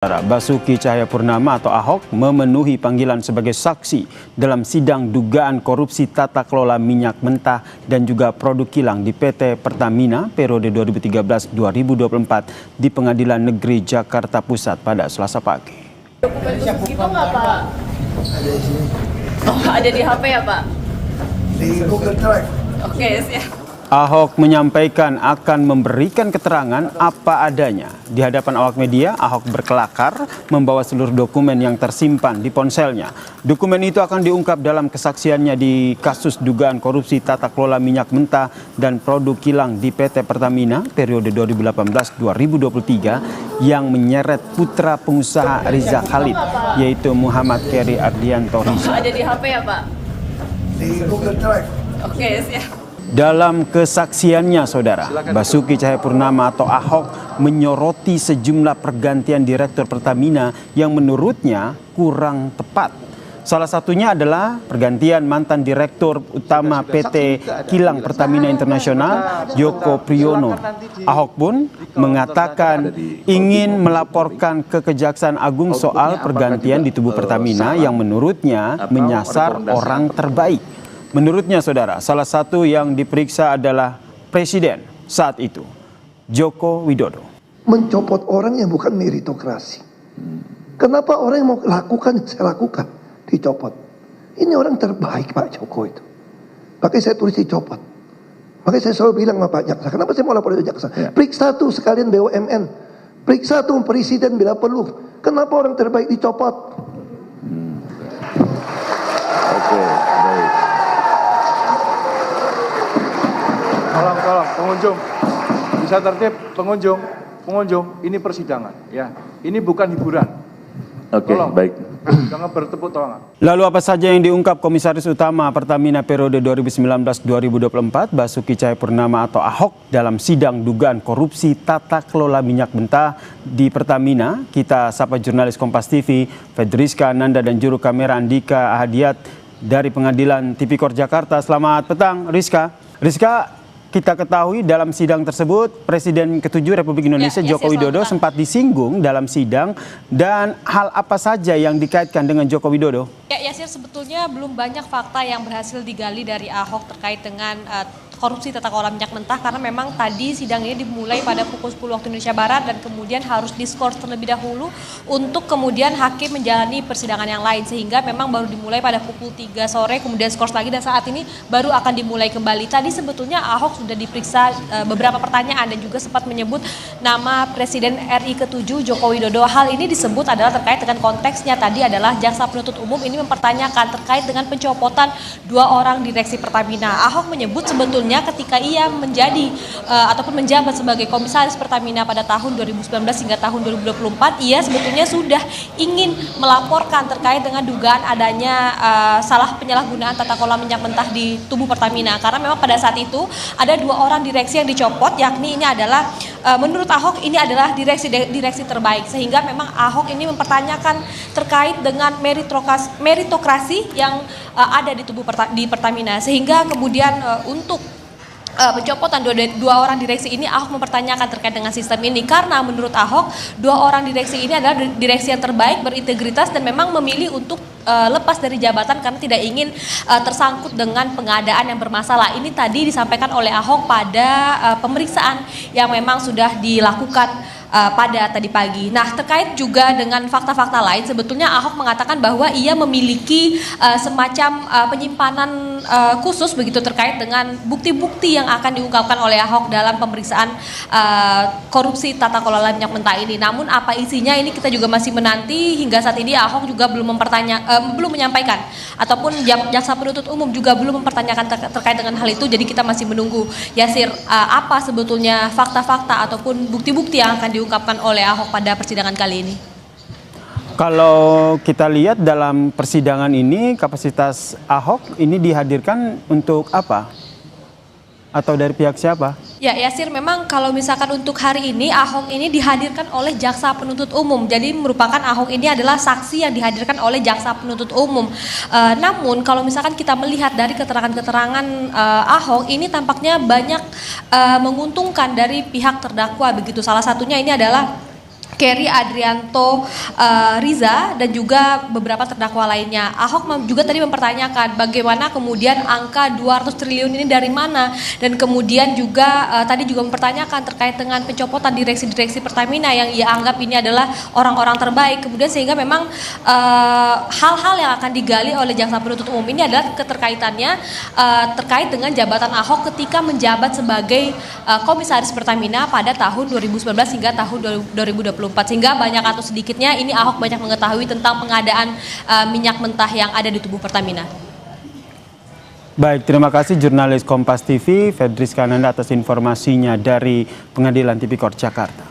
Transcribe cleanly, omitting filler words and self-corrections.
Basuki Cahayapurnama atau Ahok memenuhi panggilan sebagai saksi dalam sidang dugaan korupsi tata kelola minyak mentah dan juga produk kilang di PT Pertamina periode 2013-2024 di Pengadilan Negeri Jakarta Pusat pada Selasa pagi. Dokumen khusus itu nggak, Pak? Ada di sini. Oh, ada di HP ya, Pak? Di Google Drive. Oke, siap. Ahok menyampaikan akan memberikan keterangan apa adanya. Di hadapan awak media, Ahok berkelakar membawa seluruh dokumen yang tersimpan di ponselnya. Dokumen itu akan diungkap dalam kesaksiannya di kasus dugaan korupsi tata kelola minyak mentah dan produk kilang di PT Pertamina periode 2018-2023 yang menyeret putra pengusaha Riza Khalid, yaitu Muhammad Keri Ardianto Riza. Ada di HP ya, Pak? Di Google Drive. Oke, siap. Dalam kesaksiannya, Saudara, Basuki Cahayapurnama atau Ahok menyoroti sejumlah pergantian direktur Pertamina yang menurutnya kurang tepat. Salah satunya adalah pergantian mantan Direktur Utama PT Kilang Pertamina Internasional, Joko Priyono. Ahok pun mengatakan ingin melaporkan ke Kejaksaan Agung soal pergantian di tubuh Pertamina yang menurutnya menyasar orang terbaik. Menurutnya, Saudara, salah satu yang diperiksa adalah Presiden saat itu, Joko Widodo. Mencopot orang yang bukan meritokrasi. Kenapa orang yang mau lakukan, saya lakukan, dicopot. Ini orang terbaik Pak Joko itu. Makanya saya tulis dicopot. Makanya saya selalu bilang sama Pak Jaksa, kenapa saya mau lapor ke Jaksa? Periksa tuh sekalian BUMN. Periksa tuh Presiden bila perlu. Kenapa orang terbaik dicopot? Oke, baik. Tolong pengunjung bisa tertib, pengunjung ini persidangan ya, ini bukan hiburan. Oke, baik. Jangan bertepuk tangan. Lalu apa saja yang diungkap Komisaris Utama Pertamina periode 2019-2024 Basuki Cahayapurnama atau Ahok dalam sidang dugaan korupsi tata kelola minyak mentah di Pertamina? Kita sapa jurnalis Kompas TV Fedriska Nanda dan juru kamera Andika Ahadiat dari Pengadilan Tipikor Jakarta. Selamat petang, Rizka. Rizka, kita ketahui dalam sidang tersebut Presiden ke-7 Republik Indonesia Joko Widodo sempat disinggung dalam sidang, dan hal apa saja yang dikaitkan dengan Joko Widodo? Ya, Yasir, sebetulnya belum banyak fakta yang berhasil digali dari Ahok terkait dengan korupsi tata kelola minyak mentah, karena memang tadi sidang ini dimulai pada pukul 10 waktu Indonesia Barat dan kemudian harus diskors terlebih dahulu untuk kemudian hakim menjalani persidangan yang lain, sehingga memang baru dimulai pada pukul 3 sore kemudian skors lagi dan saat ini baru akan dimulai kembali. Tadi sebetulnya Ahok sudah diperiksa beberapa pertanyaan dan juga sempat menyebut nama Presiden RI ke-7 Joko Widodo. Hal ini disebut adalah terkait dengan konteksnya tadi adalah jaksa penuntut umum ini mempertanyakan terkait dengan pencopotan 2 orang direksi Pertamina. Ahok menyebut sebetulnya ketika ia menjadi ataupun menjabat sebagai komisaris Pertamina pada tahun 2019 hingga tahun 2024, ia sebetulnya sudah ingin melaporkan terkait dengan dugaan adanya salah penyalahgunaan tata kelola minyak mentah di tubuh Pertamina, karena memang pada saat itu ada 2 orang direksi yang dicopot, yakni ini adalah menurut Ahok ini adalah direksi terbaik, sehingga memang Ahok ini mempertanyakan terkait dengan meritokrasi yang ada di tubuh di Pertamina, sehingga kemudian untuk pencopotan 2 orang direksi ini Ahok mempertanyakan terkait dengan sistem ini, karena menurut Ahok 2 orang direksi ini adalah direksi yang terbaik, berintegritas dan memang memilih untuk lepas dari jabatan karena tidak ingin tersangkut dengan pengadaan yang bermasalah. Ini tadi disampaikan oleh Ahok pada pemeriksaan yang memang sudah dilakukan pada tadi pagi. Nah, terkait juga dengan fakta-fakta lain, sebetulnya Ahok mengatakan bahwa ia memiliki semacam penyimpanan khusus begitu terkait dengan bukti-bukti yang akan diungkapkan oleh Ahok dalam pemeriksaan korupsi tata kelola minyak mentah ini. Namun apa isinya ini kita juga masih menanti. Hingga saat ini Ahok juga belum menyampaikan ataupun jaksa penuntut umum juga belum mempertanyakan terkait dengan hal itu. Jadi kita masih menunggu, Yasir, apa sebetulnya fakta-fakta ataupun bukti-bukti yang akan diungkapkan oleh Ahok pada persidangan kali ini. Kalau kita lihat dalam persidangan ini, kapasitas Ahok ini dihadirkan untuk apa? Atau dari pihak siapa? Ya, Yasir, memang kalau misalkan untuk hari ini Ahok ini dihadirkan oleh jaksa penuntut umum. Jadi merupakan Ahok ini adalah saksi yang dihadirkan oleh jaksa penuntut umum. Namun kalau misalkan kita melihat dari keterangan-keterangan Ahok ini tampaknya banyak menguntungkan dari pihak terdakwa begitu. Salah satunya ini adalah Kerry Adrianto Riza dan juga beberapa terdakwa lainnya. Ahok juga tadi mempertanyakan bagaimana kemudian angka 200 triliun ini dari mana, dan kemudian juga tadi juga mempertanyakan terkait dengan pencopotan direksi-direksi Pertamina yang ia anggap ini adalah orang-orang terbaik. Kemudian sehingga memang hal-hal yang akan digali oleh jaksa penuntut umum ini adalah keterkaitannya terkait dengan jabatan Ahok ketika menjabat sebagai komisaris Pertamina pada tahun 2019 hingga tahun 2024. Sehingga banyak atau sedikitnya ini Ahok banyak mengetahui tentang pengadaan minyak mentah yang ada di tubuh Pertamina. Baik, terima kasih jurnalis Kompas TV Fedris Kananda atas informasinya dari Pengadilan Tipikor Jakarta.